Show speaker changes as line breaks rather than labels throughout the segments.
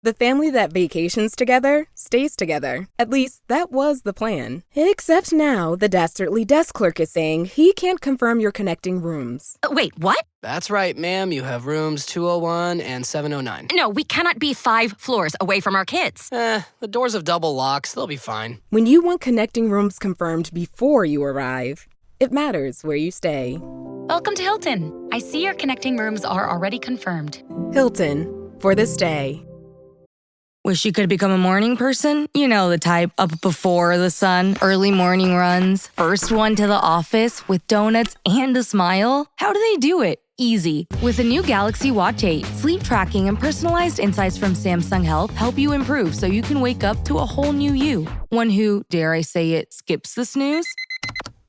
The family that vacations together stays together. At least, that was the plan. Except now, the dastardly desk clerk is saying he can't confirm your connecting rooms.
Wait, what?
That's right, ma'am. You have rooms 201 and 709.
No, we cannot be 5 floors away from our kids.
The doors have double locks. They'll be fine.
When you want connecting rooms confirmed before you arrive, it matters where you stay.
Welcome to Hilton. I see your connecting rooms are already confirmed.
Hilton, for the stay.
Wish you could become a morning person? You know the type, up before the sun, early morning runs, first one to the office with donuts and a smile. How do they do it? Easy. With the new Galaxy Watch 8, sleep tracking and personalized insights from Samsung Health help you improve so you can wake up to a whole new you. One who, dare I say it, skips the snooze?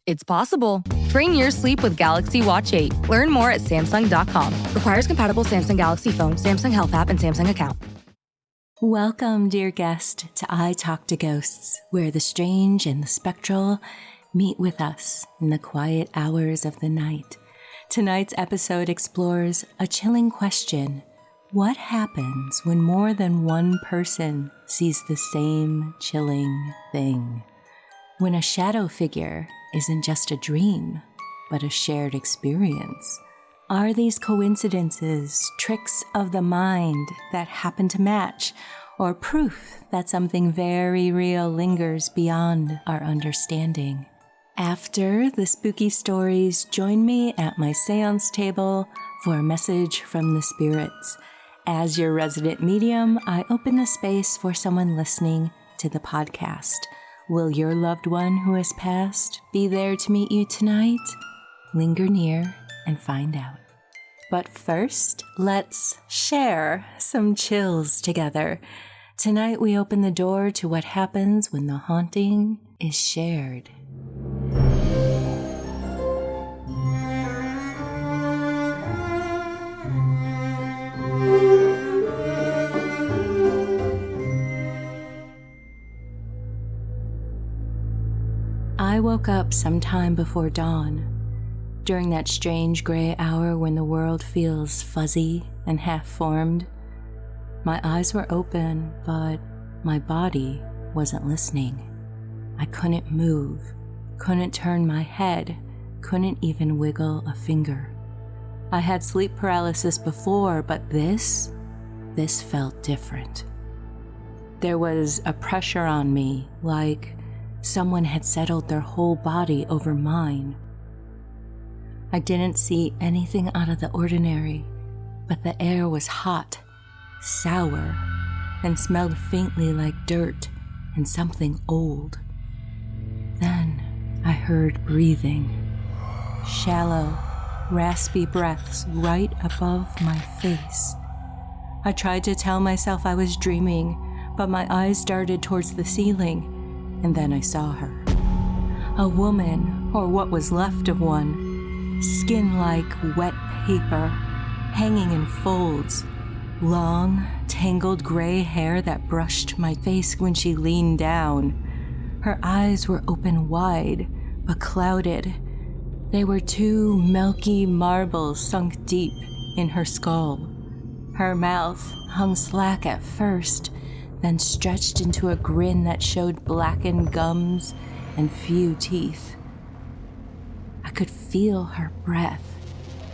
It's possible. Train your sleep with Galaxy Watch 8. Learn more at Samsung.com. Requires compatible Samsung Galaxy phone, Samsung Health app, and Samsung account.
Welcome, dear guest, to I Talk to Ghosts, where the strange and the spectral meet with us in the quiet hours of the night. Tonight's episode explores a chilling question. What happens when more than one person sees the same chilling thing? When a shadow figure isn't just a dream, but a shared experience? Are these coincidences tricks of the mind that happen to match, or proof that something very real lingers beyond our understanding? After the spooky stories, join me at my seance table for a message from the spirits. As your resident medium, I open the space for someone listening to the podcast. Will your loved one who has passed be there to meet you tonight? Linger near and find out. But first, let's share some chills together. Tonight we open the door to what happens when the haunting is shared. I woke up sometime before dawn. During that strange gray hour when the world feels fuzzy and half-formed, my eyes were open, but my body wasn't listening. I couldn't move, couldn't turn my head, couldn't even wiggle a finger. I had sleep paralysis before, but this felt different. There was a pressure on me, like someone had settled their whole body over mine. I didn't see anything out of the ordinary, but the air was hot, sour, and smelled faintly like dirt and something old. Then I heard breathing. Shallow, raspy breaths right above my face. I tried to tell myself I was dreaming, but my eyes darted towards the ceiling, and then I saw her. A woman, or what was left of one, skin like wet paper, hanging in folds, long, tangled gray hair that brushed my face when she leaned down. Her eyes were open wide, but clouded. They were two milky marbles sunk deep in her skull. Her mouth hung slack at first, then stretched into a grin that showed blackened gums and few teeth. I could feel her breath.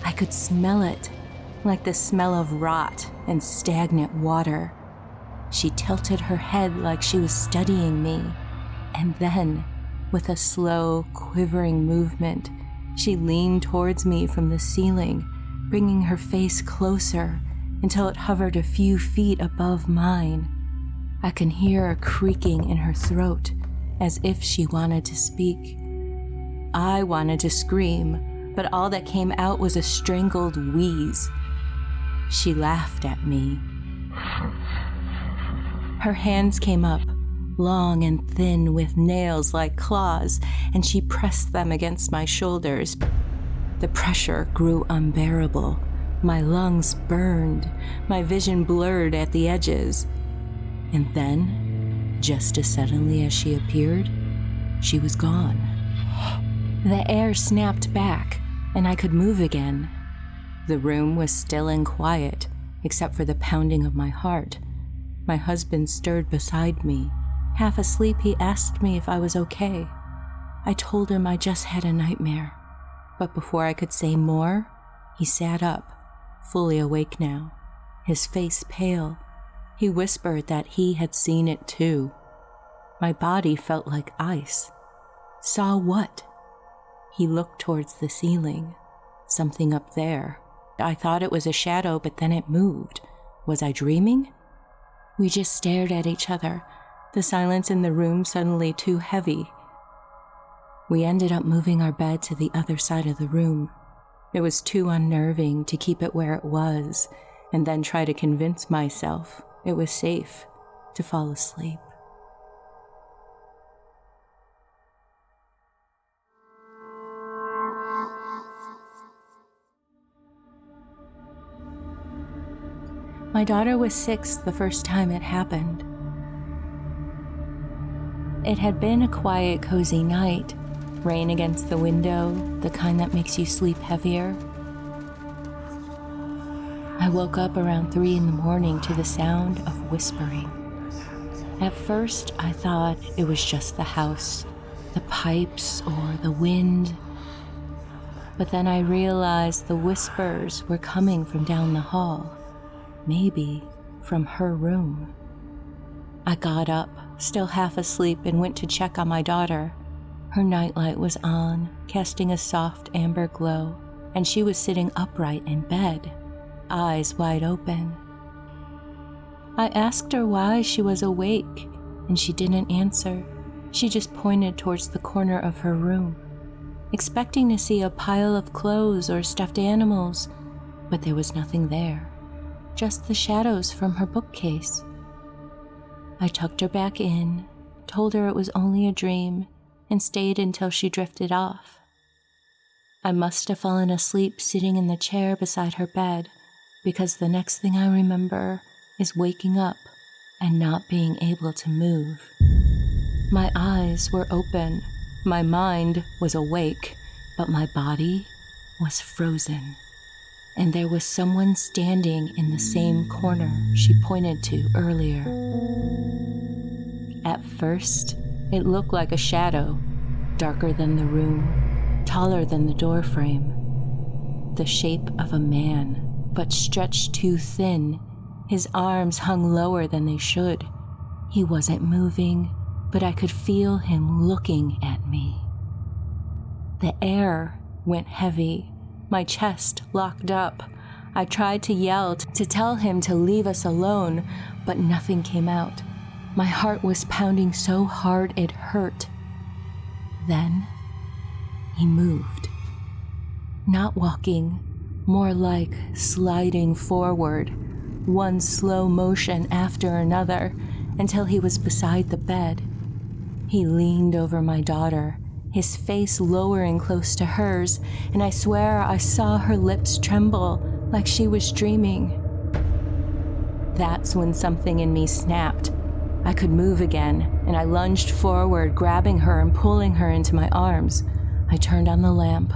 I could smell it, like the smell of rot and stagnant water. She tilted her head like she was studying me, and then, with a slow, quivering movement, she leaned towards me from the ceiling, bringing her face closer until it hovered a few feet above mine. I can hear a creaking in her throat, as if she wanted to speak. I wanted to scream, but all that came out was a strangled wheeze. She laughed at me. Her hands came up, long and thin with nails like claws, and she pressed them against my shoulders. The pressure grew unbearable. My lungs burned, my vision blurred at the edges. And then, just as suddenly as she appeared, she was gone. The air snapped back, and I could move again. The room was still and quiet, except for the pounding of my heart. My husband stirred beside me. Half asleep, he asked me if I was okay. I told him I just had a nightmare. But before I could say more, he sat up, fully awake now, his face pale. He whispered that he had seen it too. My body felt like ice. Saw what? He looked towards the ceiling. Something up there. I thought it was a shadow, but then it moved. Was I dreaming? We just stared at each other, the silence in the room suddenly too heavy. We ended up moving our bed to the other side of the room. It was too unnerving to keep it where it was and then try to convince myself it was safe to fall asleep. My daughter was 6 the first time it happened. It had been a quiet, cozy night. Rain against the window, the kind that makes you sleep heavier. I woke up around 3 a.m. to the sound of whispering. At first, I thought it was just the house, the pipes, or the wind. But then I realized the whispers were coming from down the hall, maybe from her room. I got up, still half asleep, and went to check on my daughter. Her nightlight was on, casting a soft amber glow, and she was sitting upright in bed, eyes wide open. I asked her why she was awake, and she didn't answer. She just pointed towards the corner of her room, expecting to see a pile of clothes or stuffed animals, but there was nothing there, just the shadows from her bookcase. I tucked her back in, told her it was only a dream, and stayed until she drifted off. I must have fallen asleep sitting in the chair beside her bed, because the next thing I remember is waking up and not being able to move. My eyes were open, my mind was awake, but my body was frozen. And there was someone standing in the same corner she pointed to earlier. At first, it looked like a shadow, darker than the room, taller than the doorframe. The shape of a man, but stretched too thin. His arms hung lower than they should. He wasn't moving, but I could feel him looking at me. The air went heavy. My chest locked up. I tried to yell to tell him to leave us alone, but nothing came out. My heart was pounding so hard it hurt. Then, he moved. Not walking, more like sliding forward, one slow motion after another, until he was beside the bed. He leaned over my daughter, his face lowering close to hers, and I swear I saw her lips tremble like she was dreaming. That's when something in me snapped. I could move again, and I lunged forward, grabbing her and pulling her into my arms. I turned on the lamp,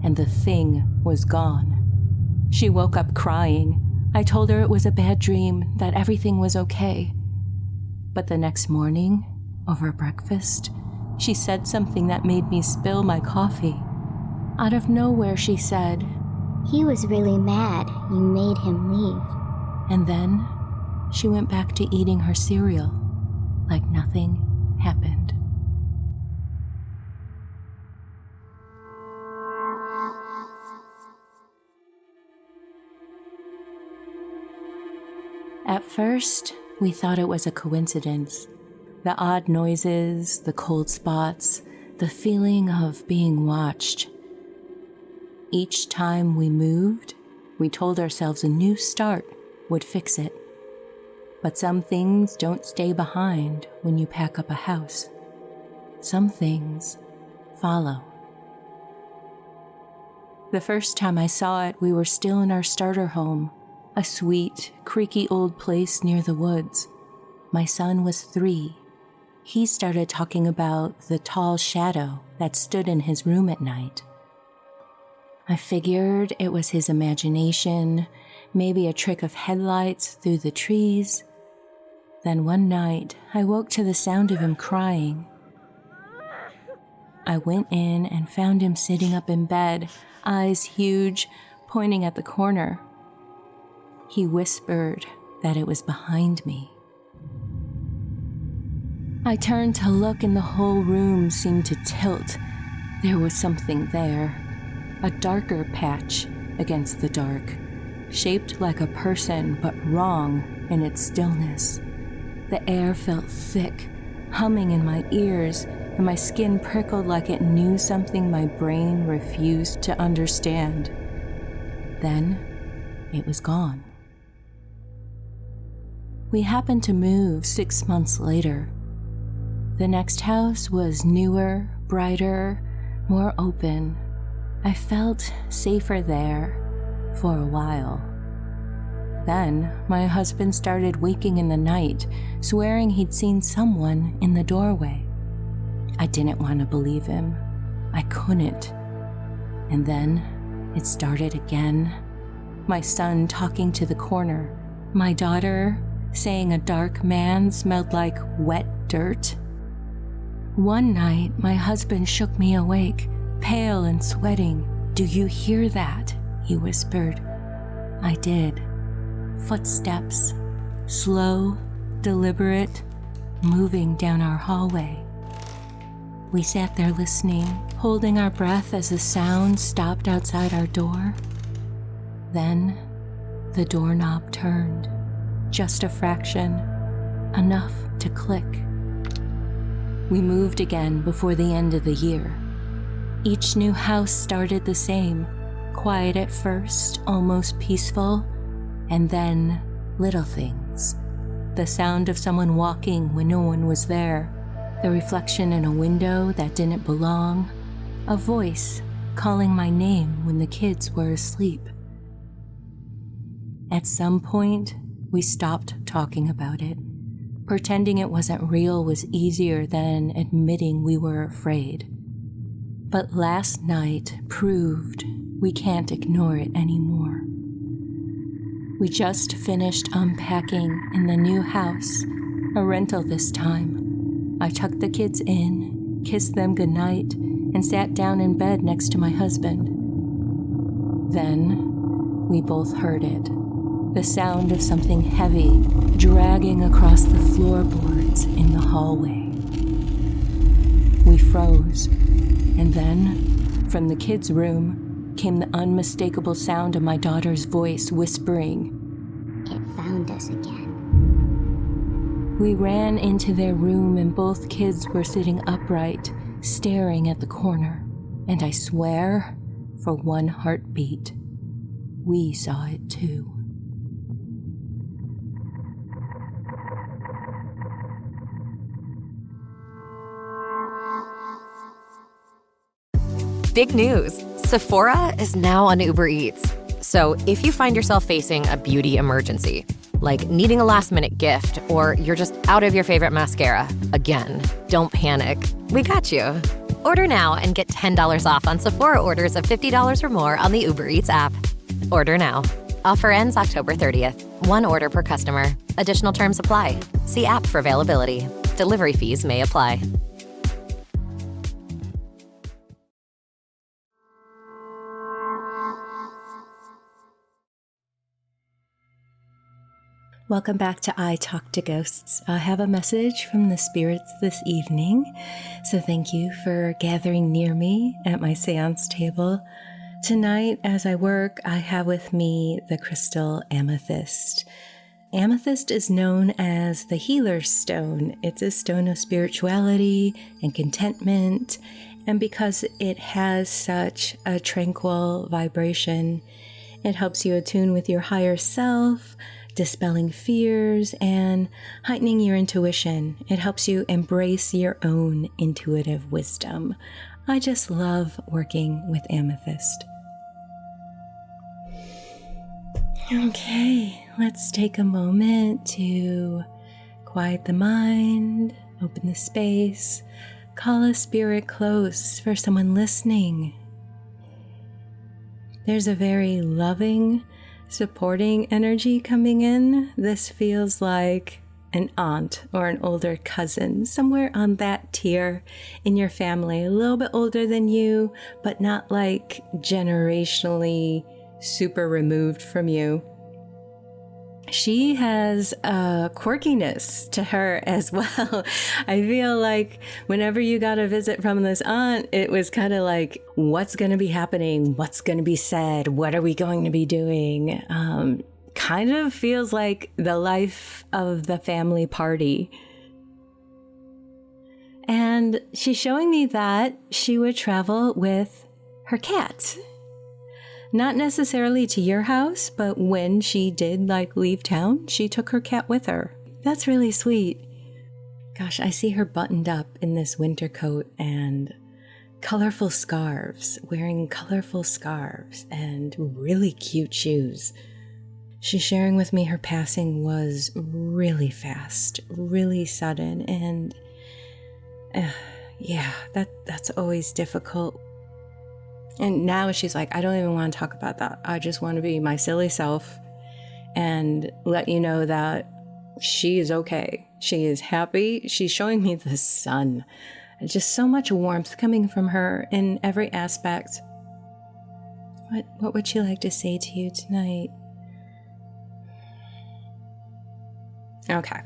and the thing was gone. She woke up crying. I told her it was a bad dream, that everything was okay. But the next morning, over breakfast, she said something that made me spill my coffee. Out of nowhere, she said,
"He was really mad. You made him leave."
And then she went back to eating her cereal, like nothing happened. At first, we thought it was a coincidence. The odd noises, the cold spots, the feeling of being watched. Each time we moved, we told ourselves a new start would fix it. But some things don't stay behind when you pack up a house. Some things follow. The first time I saw it, we were still in our starter home, a sweet, creaky old place near the woods. My son was 3. He started talking about the tall shadow that stood in his room at night. I figured it was his imagination, maybe a trick of headlights through the trees. Then one night, I woke to the sound of him crying. I went in and found him sitting up in bed, eyes huge, pointing at the corner. He whispered that it was behind me. I turned to look and the whole room seemed to tilt. There was something there, a darker patch against the dark, shaped like a person but wrong in its stillness. The air felt thick, humming in my ears, and my skin prickled like it knew something my brain refused to understand. Then, it was gone. We happened to move 6 months later. The next house was newer, brighter, more open. I felt safer there for a while. Then, my husband started waking in the night, swearing he'd seen someone in the doorway. I didn't want to believe him. I couldn't. And then, it started again. My son talking to the corner. My daughter saying a dark man smelled like wet dirt. One night, my husband shook me awake, pale and sweating. "Do you hear that?" he whispered. I did. Footsteps, slow, deliberate, moving down our hallway. We sat there listening, holding our breath as the sound stopped outside our door. Then, the doorknob turned, just a fraction, enough to click. We moved again before the end of the year. Each new house started the same, quiet at first, almost peaceful, and then little things. The sound of someone walking when no one was there, the reflection in a window that didn't belong, a voice calling my name when the kids were asleep. At some point, we stopped talking about it. Pretending it wasn't real was easier than admitting we were afraid. But last night proved we can't ignore it anymore. We just finished unpacking in the new house, a rental this time. I tucked the kids in, kissed them goodnight, and sat down in bed next to my husband. Then we both heard it. The sound of something heavy dragging across the floorboards in the hallway. We froze, and then, from the kids' room, came the unmistakable sound of my daughter's voice whispering,
"It found us again."
We ran into their room and both kids were sitting upright, staring at the corner. And I swear, for one heartbeat, we saw it too.
Big news! Sephora is now on Uber Eats. So if you find yourself facing a beauty emergency, like needing a last-minute gift, or you're just out of your favorite mascara, again, don't panic. We got you. Order now and get $10 off on Sephora orders of $50 or more on the Uber Eats app. Order now. Offer ends October 30th. One order per customer. Additional terms apply. See app for availability. Delivery fees may apply.
Welcome back to I Talk to Ghosts. I have a message from the spirits this evening, so thank you for gathering near me at my seance table. Tonight, as I work, I have with me the crystal amethyst. Amethyst is known as the healer's stone. It's a stone of spirituality and contentment, and because it has such a tranquil vibration, it helps you attune with your higher self, dispelling fears and heightening your intuition. It helps you embrace your own intuitive wisdom. I just love working with amethyst. Okay, let's take a moment to quiet the mind, open the space, call a spirit close for someone listening. There's a very loving, supporting energy coming in. This feels like an aunt or an older cousin, somewhere on that tier in your family, a little bit older than you, but not like generationally super removed from you. She has a quirkiness to her as well. I feel like whenever you got a visit from this aunt, it was kind of like, what's going to be happening? What's going to be said? What are we going to be doing? Kind of feels like the life of the family party. And she's showing me that she would travel with her cat. Not necessarily to your house, but when she did leave town, she took her cat with her. That's really sweet. Gosh, I see her buttoned up in this winter coat and colorful scarves, wearing colorful scarves and really cute shoes. She's sharing with me her passing was really fast, really sudden, and that's always difficult. And now she's like, I don't even want to talk about that. I just want to be my silly self and let you know that she is okay. She is happy. She's showing me the sun. Just so much warmth coming from her in every aspect. What would she like to say to you tonight? Okay.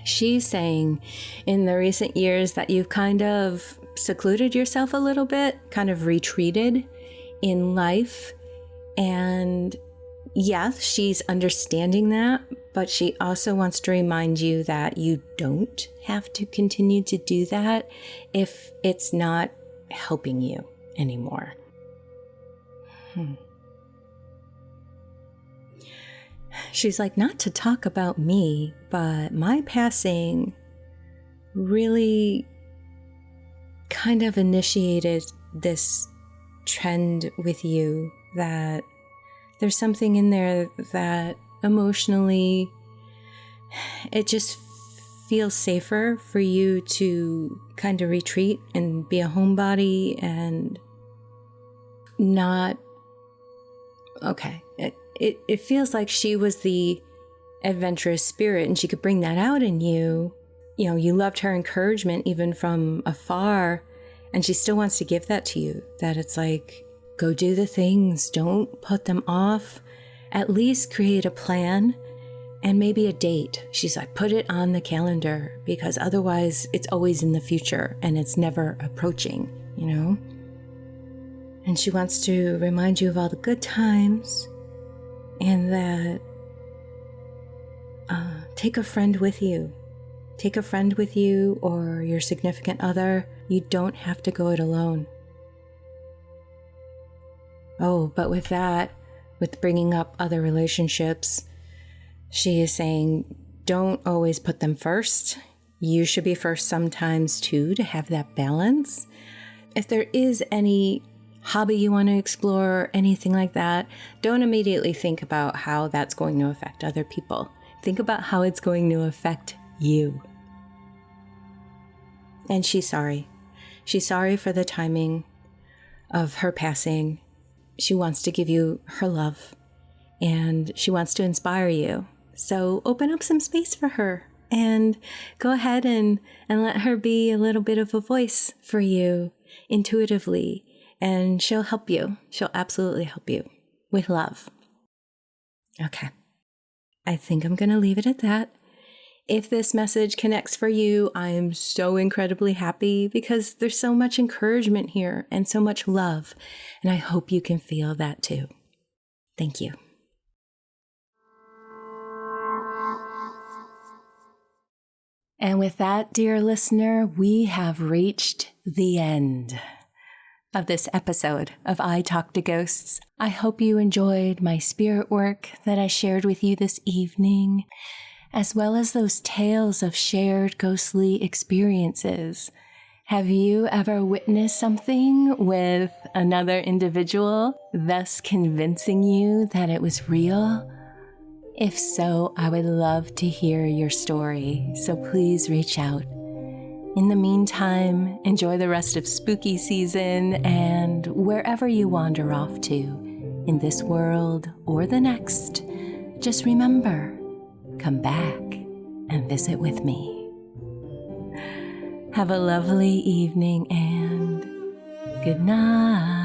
She's saying in the recent years that you've kind of secluded yourself a little bit, kind of retreated in life. And yes, she's understanding that, but she also wants to remind you that you don't have to continue to do that if it's not helping you anymore. She's like, not to talk about me, but my passing really kind of initiated this trend with you, that there's something in there that emotionally, it just feels safer for you to kind of retreat and be a homebody and not, okay. It feels like she was the adventurous spirit and she could bring that out in you. You know, you loved her encouragement even from afar, and she still wants to give that to you. That it's like, go do the things, don't put them off. At least create a plan and maybe a date. She's like, put it on the calendar, because otherwise it's always in the future and it's never approaching, you know? And she wants to remind you of all the good times, and that take a friend with you. Take a friend with you or your significant other. You don't have to go it alone. Oh, but with that, with bringing up other relationships, she is saying, don't always put them first. You should be first sometimes too, to have that balance. If there is any hobby you want to explore, anything like that, don't immediately think about how that's going to affect other people. Think about how it's going to affect you. And she's sorry. She's sorry for the timing of her passing. She wants to give you her love, and she wants to inspire you. So open up some space for her and go ahead and let her be a little bit of a voice for you intuitively. And she'll help you. She'll absolutely help you with love. Okay. I think I'm going to leave it at that. If this message connects for you, I am so incredibly happy, because there's so much encouragement here and so much love. And I hope you can feel that too. Thank you. And with that, dear listener, we have reached the end of this episode of I Talk to Ghosts. I hope you enjoyed my spirit work that I shared with you this evening, as well as those tales of shared ghostly experiences. Have you ever witnessed something with another individual, thus convincing you that it was real? If so, I would love to hear your story, so please reach out. In the meantime, enjoy the rest of spooky season, and wherever you wander off to, in this world or the next, just remember, come back and visit with me. Have a lovely evening and good night.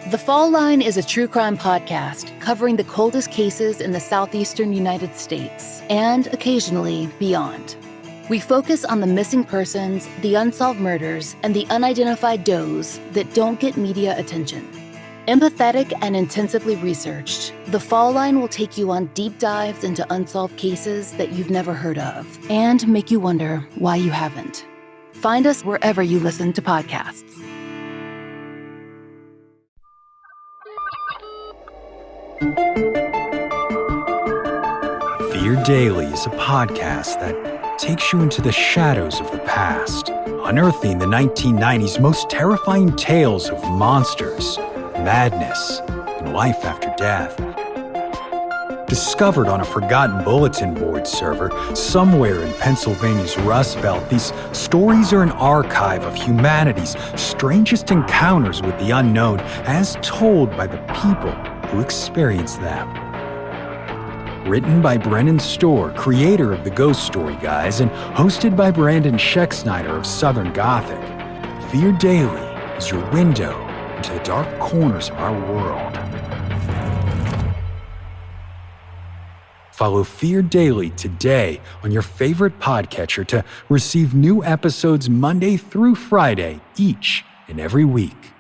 The Fall Line is a true crime podcast covering the coldest cases in the southeastern United States and occasionally beyond. We focus on the missing persons, the unsolved murders, and the unidentified does that don't get media attention. Empathetic and intensively researched, The Fall Line will take you on deep dives into unsolved cases that you've never heard of and make you wonder why you haven't. Find us wherever you listen to podcasts.
Fear Daily is a podcast that takes you into the shadows of the past, unearthing the 1990s most terrifying tales of monsters, madness, and life after death. Discovered on a forgotten bulletin board server somewhere in Pennsylvania's Rust Belt, these stories are an archive of humanity's strangest encounters with the unknown as told by the people who experienced them. Written by Brennan Storr, creator of the Ghost Story Guys, and hosted by Brandon Schecksnyder of Southern Gothic, Fear Daily is your window into the dark corners of our world. Follow Fear Daily today on your favorite podcatcher to receive new episodes Monday through Friday each and every week.